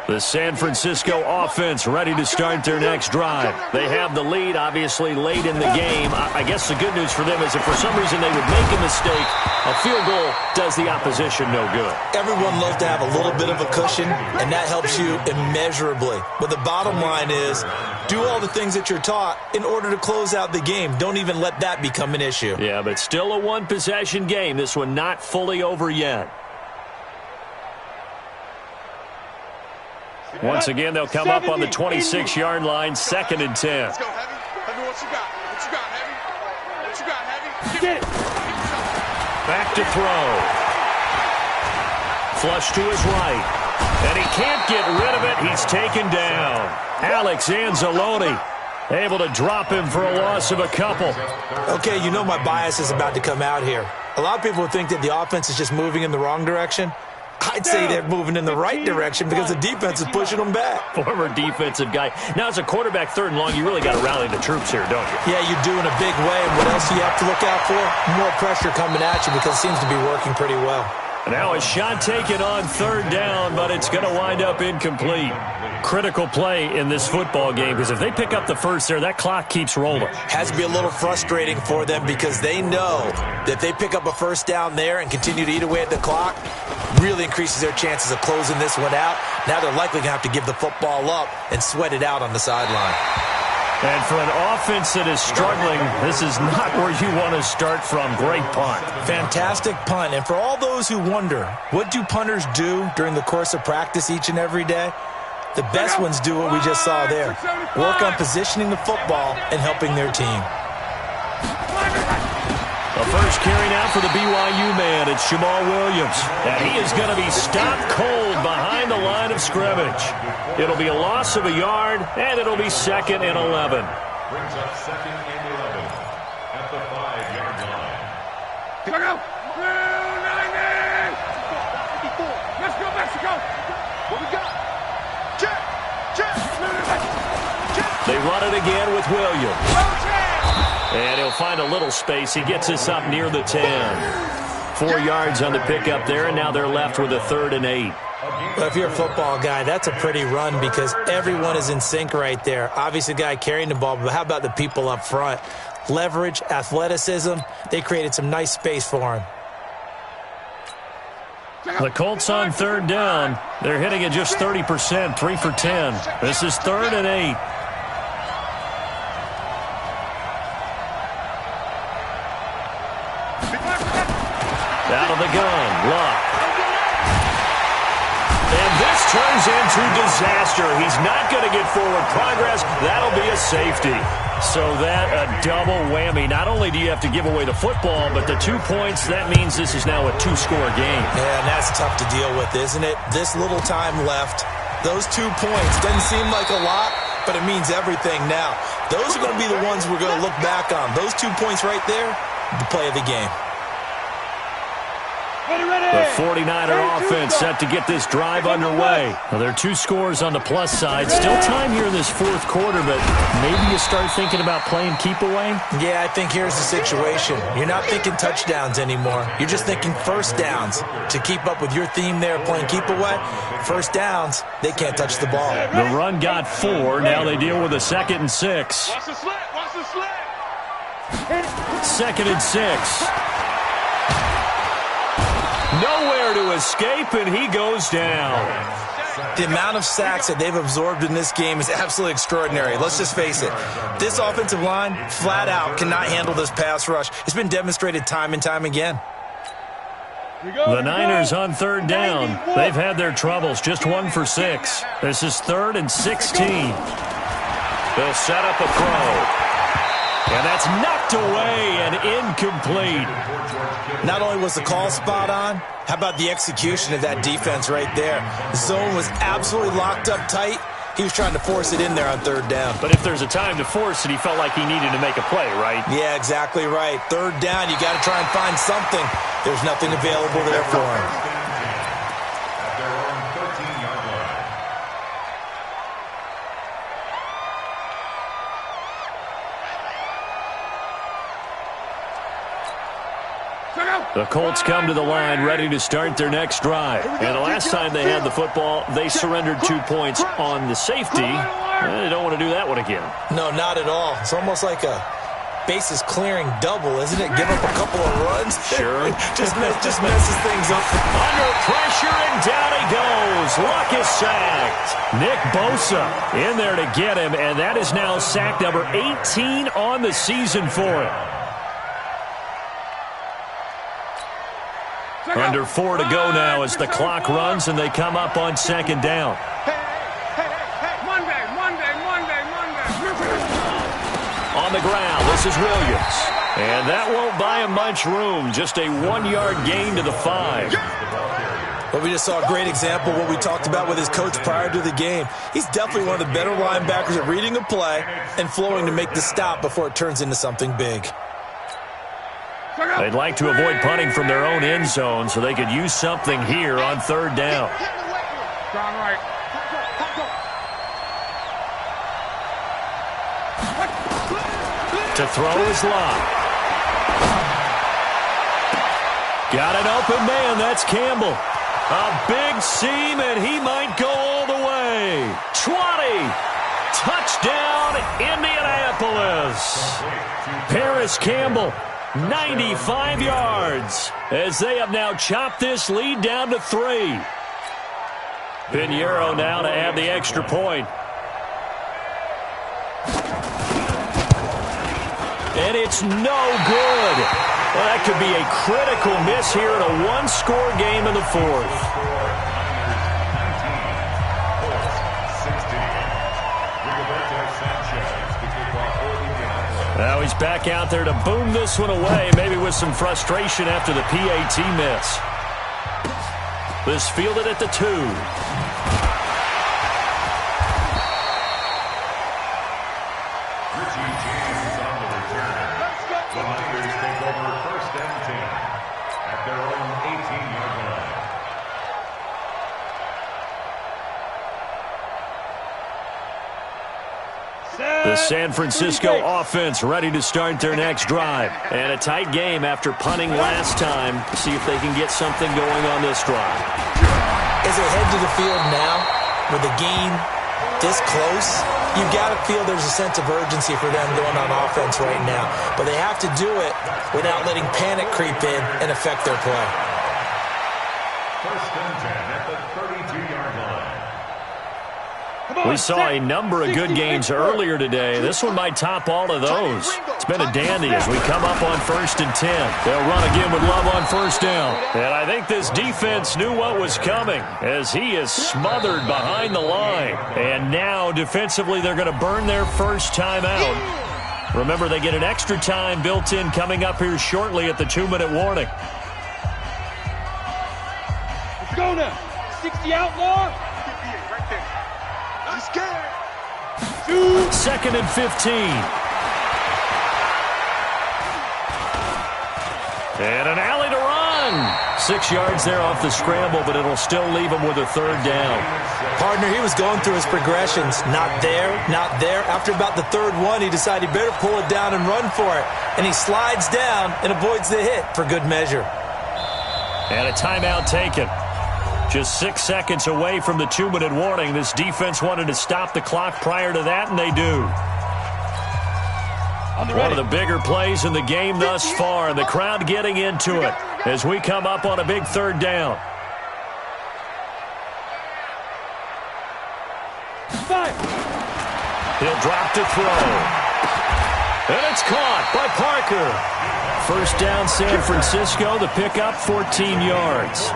The San Francisco offense ready to start their next drive. They have the lead, obviously, late in the game. I guess the good news for them is if for some reason they would make a mistake, a field goal does the opposition no good. Everyone loves to have a little bit of a cushion, and that helps you immeasurably. But the bottom line is, do all the things that you're taught in order to close out the game. Don't even let that become an issue. Yeah, but still a one-possession game. This one not fully over yet. Once again, they'll come up on the 26-yard line, 2nd and 10. Let's go, Heavy. Heavy, what you got? What you got, Heavy? What you got, Heavy? Get it. Back to throw. Flush to his right. And he can't get rid of it. He's taken down. Alex Anzalone able to drop him for a loss of a couple. Okay, you know my bias is about to come out here. A lot of people would think that the offense is just moving in the wrong direction. I'd say they're moving in the right direction because the defense is pushing them back. Former defensive guy. Now, as a quarterback, 3rd and long, you really got to rally the troops here, don't you? Yeah, you do in a big way. And what else do you have to look out for? More pressure coming at you because it seems to be working pretty well. Now a shot taken on 3rd down, but it's going to wind up incomplete. Critical play in this football game because if they pick up the first there, that clock keeps rolling. Has to be a little frustrating for them because they know that if they pick up a first down there and continue to eat away at the clock, really increases their chances of closing this one out. Now they're likely going to have to give the football up and sweat it out on the sideline. And for an offense that is struggling, this is not where you want to start from. Great punt. Fantastic punt. And for all those who wonder, what do punters do during the course of practice each and every day? The best ones do what we just saw there. Work on positioning the football and helping their team. The first carry now for the BYU man. It's Jamal Williams. And he is going to be stopped cold behind the line of scrimmage. It'll be a loss of a yard, and it'll be 2nd and 11. Brings up 2nd and 11 at the 5-yard line. Go! 290! Let's go, Mexico! What we got? Check! They run it again with Williams. And he'll find a little space. He gets us up near the 10. 4 yards on the pickup there, and now they're left with a 3rd and 8. Well, if you're a football guy, that's a pretty run because everyone is in sync right there. Obviously, the guy carrying the ball, but how about the people up front? Leverage, athleticism, they created some nice space for him. The Colts on 3rd down. They're hitting at just 30%, 3 for 10. This is 3rd and 8. Out of the gun, Luck. And this turns into disaster. He's not going to get forward progress. That'll be a safety. So that a double whammy. Not only do you have to give away the football, but the 2 points, that means this is now a 2-score game. Yeah, and that's tough to deal with, isn't it? This little time left. Those 2 points doesn't seem like a lot, but it means everything now. Those are going to be the ones we're going to look back on. Those 2 points right there, the play of the game. The 49er offense set to get this drive underway. Well, there are 2 scores on the plus side. Still time here in this 4th quarter, but maybe you start thinking about playing keep away? Yeah, I think here's the situation. You're not thinking touchdowns anymore. You're just thinking first downs. To keep up with your theme there, playing keep away, first downs, they can't touch the ball. The run got 4. Now they deal with a 2nd and 6. Watch the slit! Watch the slit! 2nd and 6. Nowhere to escape, and he goes down. The amount of sacks that they've absorbed in this game is absolutely extraordinary. Let's just face it. This offensive line, flat out, cannot handle this pass rush. It's been demonstrated time and time again. The Niners on 3rd down. They've had their troubles, just 1 for 6. This is 3rd and 16. They'll set up a throw. And that's knocked away and incomplete. Not only was the call spot on, how about the execution of that defense right there? The zone was absolutely locked up tight. He was trying to force it in there on third down. But if there's a time to force it, he felt like he needed to make a play, right? Yeah, exactly right. Third down, you got to try and find something. There's nothing available there for him. The Colts come to the line ready to start their next drive. And the last time they had the football, they surrendered 2 points on the safety. They don't want to do that one again. No, not at all. It's almost like a bases clearing double, isn't it? Give up a couple of runs. Sure. just messes things up. Under pressure, and down he goes. Luck is sacked. Nick Bosa in there to get him, and that is now sack number 18 on the season for him. Under 4 to go now as the clock runs and they come up on second down. Monday. On the ground, this is Williams. And that won't buy him much room. Just a 1-yard gain to the 5. Well, we just saw a great example of what we talked about with his coach prior to the game. He's definitely one of the better linebackers at reading a play and flowing to make the stop before it turns into something big. They'd like to avoid punting from their own end zone so they could use something here on third down. Down right. To throw is Locke. Got an open man. That's Campbell. A big seam, and he might go all the way. 20. Touchdown, Indianapolis. Paris Campbell. 95 yards as they have now chopped this lead down to 3. Pinheiro now to add the extra point. And it's no good. Well, that could be a critical miss here in a one-score game in the fourth. Now he's back out there to boom this one away, maybe with some frustration after the PAT miss. This fielded at the 2. The Niners take over first and 10 at their own 18-yard line. The San Francisco offense ready to start their next drive. And a tight game after punting last time. See if they can get something going on this drive. As they head to the field now, with the game this close, you've got to feel there's a sense of urgency for them going on offense right now. But they have to do it without letting panic creep in and affect their play. First and 10 at the 32-yard line. We saw a number of good games earlier today. This one might top all of those. It's been a dandy as we come up on first and 10. They'll run again with Love on first down. And I think this defense knew what was coming as he is smothered behind the line. And now defensively they're going to burn their first time out. Remember, they get an extra time built in coming up here shortly at the 2-minute warning. Let's go now. 60 outlaw. Right there. Let's get it. 2nd and 15. And an alley to run. 6 yards there off the scramble, but it'll still leave him with a third down. Partner, he was going through his progressions. Not there, not there. After about the third one, he decided he better pull it down and run for it. And he slides down and avoids the hit for good measure. And a timeout taken. Just 6 seconds away from the 2-minute warning. This defense wanted to stop the clock prior to that, and they do. One of the bigger plays in the game thus far, and the crowd getting into it as we come up on a big third down. He'll drop to throw. And it's caught by Parker. First down, San Francisco. The pickup, 14 yards.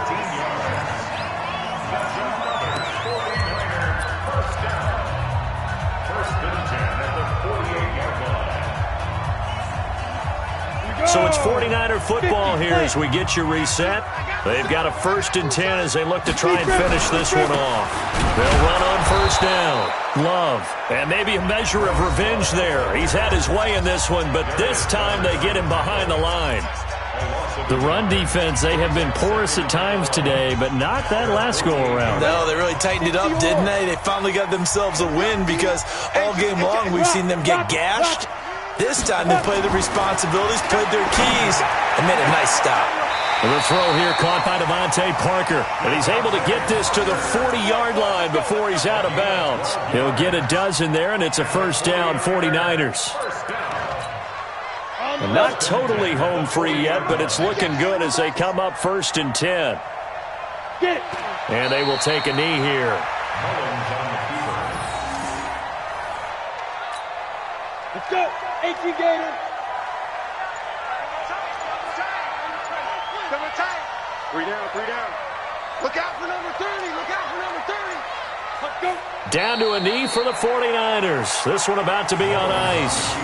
49er football here as we get you reset. They've got a 1st and 10 as they look to try and finish this one off. They'll run on 1st down. Love. And maybe a measure of revenge there. He's had his way in this one, but this time they get him behind the line. The run defense, they have been porous at times today, but not that last go-around. No, they really tightened it up, didn't they? They finally got themselves a win because all game long we've seen them get gashed. This time they played their responsibilities, played their keys, and made a nice stop. The throw here caught by Devontae Parker, and he's able to get this to the 40-yard line before he's out of bounds. He'll get a dozen there, and it's a 1st down, 49ers. And not totally home free yet, but it's looking good as they come up 1st and 10. And they will take a knee here. Let's go. 18 Gator. Double tight. 3 down, 3 down. Look out for number 30. Look out for number 30. Let's go. Down to a knee for the 49ers. This one about to be on ice.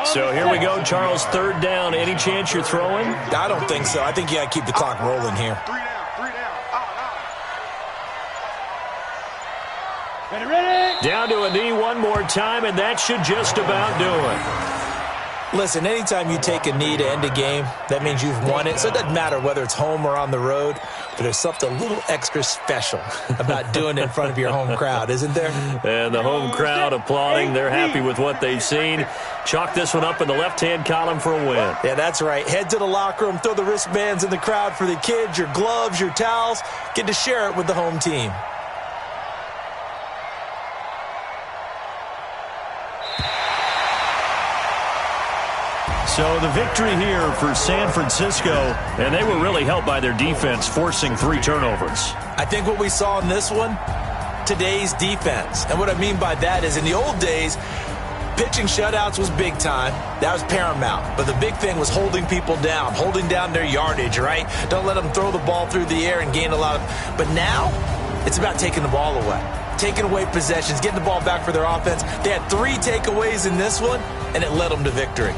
So here we go, Charles, 3rd down. Any chance you're throwing? I don't think so. I think you got to keep the clock rolling here. 3 down, 3 down. Out. Ready? Down to a knee one more time, and that should just about do it. Listen, anytime you take a knee to end a game, that means you've won it. So it doesn't matter whether it's home or on the road, but there's something a little extra special about doing it in front of your home crowd, isn't there? And the home crowd applauding. They're happy with what they've seen. Chalk this one up in the left-hand column for a win. Yeah, that's right. Head to the locker room, throw the wristbands in the crowd for the kids, your gloves, your towels. Get to share it with the home team. So the victory here for San Francisco, and they were really helped by their defense, forcing 3 turnovers. I think what we saw in this one, today's defense. And what I mean by that is in the old days, pitching shutouts was big time. That was paramount. But the big thing was holding people down, holding down their yardage, right? Don't let them throw the ball through the air and gain a lot of... But now, it's about taking the ball away. Taking away possessions, getting the ball back for their offense. They had 3 takeaways in this one, and it led them to victory.